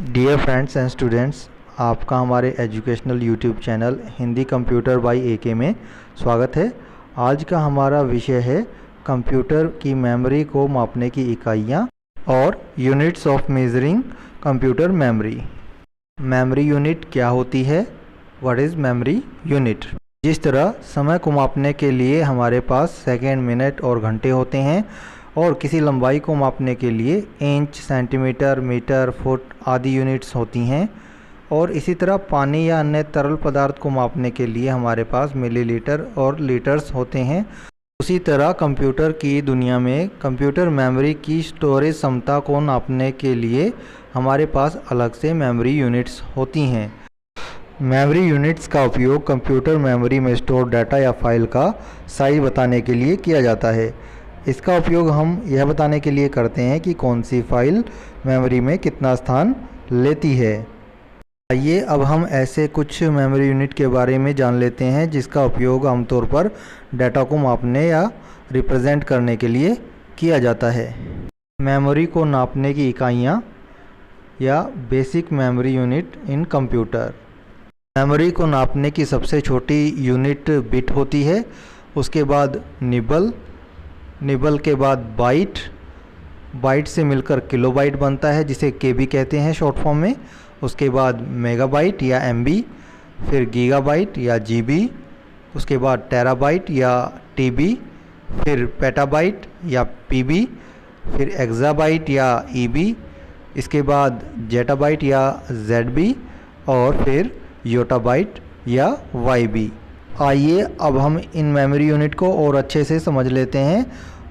Dear friends and students, आपका हमारे educational YouTube channel Hindi computer by AK में स्वागत है। आज का हमारा विषय है कंप्यूटर की मेमोरी को मापने की इकाइयाँ और units of measuring computer memory. Memory unit क्या होती है? What is memory unit? जिस तरह समय को मापने के लिए हमारे पास सेकेंड, मिनट और घंटे होते हैं और किसी लंबाई को मापने के लिए इंच, सेंटीमीटर, मीटर, फुट आदि यूनिट्स होती हैं, और इसी तरह पानी या अन्य तरल पदार्थ को मापने के लिए हमारे पास मिलीलीटर और लीटर्स होते हैं। उसी तरह कंप्यूटर की दुनिया में कंप्यूटर मेमोरी की स्टोरेज क्षमता को नापने के लिए हमारे पास अलग से मेमोरी यूनिट्स होती हैं। मेमोरी यूनिट्स का उपयोग कंप्यूटर मेमोरी में स्टोर डाटा या फाइल का साइज बताने के लिए किया जाता है। इसका उपयोग हम यह बताने के लिए करते हैं कि कौन सी फाइल मेमोरी में कितना स्थान लेती है। आइए अब हम ऐसे कुछ मेमोरी यूनिट के बारे में जान लेते हैं जिसका उपयोग आमतौर पर डाटा को मापने या रिप्रेजेंट करने के लिए किया जाता है। मेमोरी को नापने की इकाइयाँ या basic memory unit in computer. Memory को नापने की सबसे छोटी यूनिट बिट होती है, उसके बाद निबल के बाद बाइट से मिलकर किलोबाइट बनता है जिसे केबी कहते हैं शॉर्ट फॉर्म में। उसके बाद मेगाबाइट या एमबी, फिर गीगाबाइट या जीबी, उसके बाद टेराबाइट या टीबी, फिर पेटाबाइट या पीबी, फिर एक्साबाइट या ईबी, इसके बाद जेटाबाइट या जेडबी और फिर योटाबाइट या वाईबी। आइए अब हम इन मेमोरी यूनिट को और अच्छे से समझ लेते हैं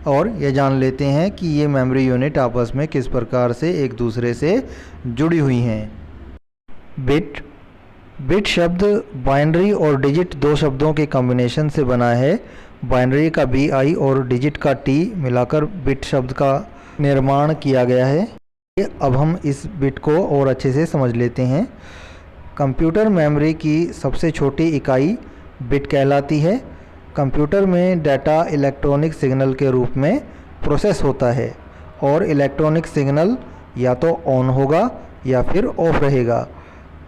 और ये जान लेते हैं कि ये मेमोरी यूनिट आपस में किस प्रकार से एक दूसरे से जुड़ी हुई हैं। बिट शब्द बाइनरी और डिजिट दो शब्दों के कॉम्बिनेशन से बना है। बाइनरी का BI और डिजिट का T मिलाकर बिट शब्द का निर्माण किया गया है। अब हम इस बिट को और अच्छे से समझ लेते हैं। कंप्यूटर मेमोरी की सबसे छोटी इकाई बिट कहलाती है। कंप्यूटर में डाटा इलेक्ट्रॉनिक सिग्नल के रूप में प्रोसेस होता है और इलेक्ट्रॉनिक सिग्नल या तो ऑन होगा या फिर ऑफ रहेगा।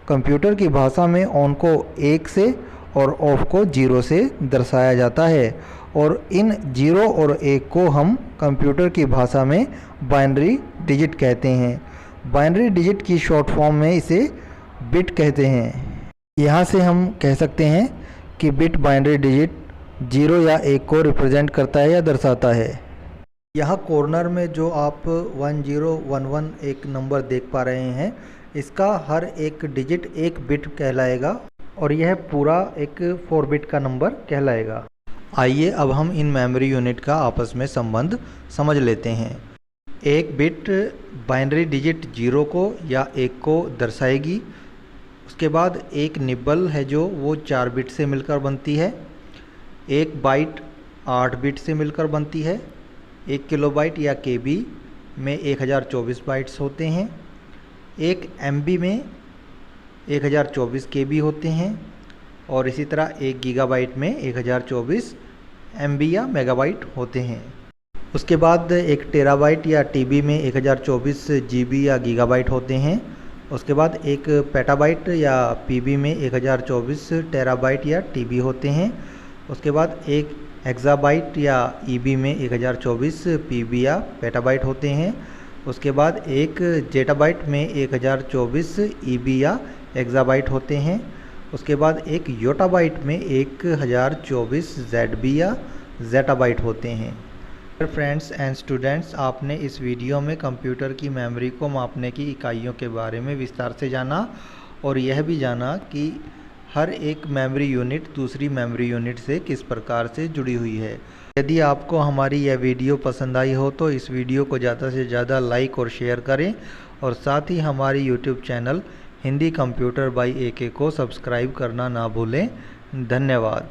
कंप्यूटर की भाषा में ऑन को 1 से और ऑफ को 0 से दर्शाया जाता है, और इन 0 और 1 को हम कंप्यूटर की भाषा में बाइनरी डिजिट कहते हैं। बाइनरी डिजिट की शॉर्ट फॉर्म में इसे बिट कहते हैं। यहाँ से हम कह सकते हैं कि बिट बाइनरी डिजिट 0 या 1 को रिप्रेजेंट करता है या दर्शाता है। यहाँ कॉर्नर में जो आप 1011 एक नंबर देख पा रहे हैं, इसका हर एक डिजिट एक बिट कहलाएगा और यह पूरा एक 4 बिट का नंबर कहलाएगा। आइए अब हम इन मेमोरी यूनिट का आपस में संबंध समझ लेते हैं। एक बिट बाइनरी डिजिट 0 को या 1 को दर्शाएगी। उसके बाद एक निबल है जो वो 4 बिट से मिलकर बनती है। एक बाइट 8 बिट से मिलकर बनती है। एक किलोबाइट या केबी में 1024 बाइट्स होते हैं। एक एमबी में 1024 केबी होते हैं, और इसी तरह एक गीगाबाइट में 1024 एमबी या मेगाबाइट होते हैं। उसके बाद एक टेराबाइट या टीबी में 1024 जीबी या गीगाबाइट होते हैं। उसके बाद एक पेटाबाइट या पीबी में 1024 टेराबाइट या टीबी होते हैं। उसके बाद एक एक्साबाइट या ईबी में 1024 पीबी या पेटाबाइट होते हैं। उसके बाद एक जेटाबाइट में 1024 ईबी या एक्साबाइट होते हैं। उसके बाद एक योटाबाइट में 1024 जेडबी या जेटाबाइट होते हैं। फ्रेंड्स एंड स्टूडेंट्स, आपने इस वीडियो में कंप्यूटर की मेमोरी को मापने की इकाइयों के बारे में विस्तार से जाना और यह भी जाना कि हर एक मेमोरी यूनिट दूसरी मेमोरी यूनिट से किस प्रकार से जुड़ी हुई है। यदि आपको हमारी यह वीडियो पसंद आई हो तो इस वीडियो को ज़्यादा से ज़्यादा लाइक और शेयर करें, और साथ ही हमारी YouTube channel Hindi computer by AK को सब्सक्राइब करना ना भूलें। धन्यवाद।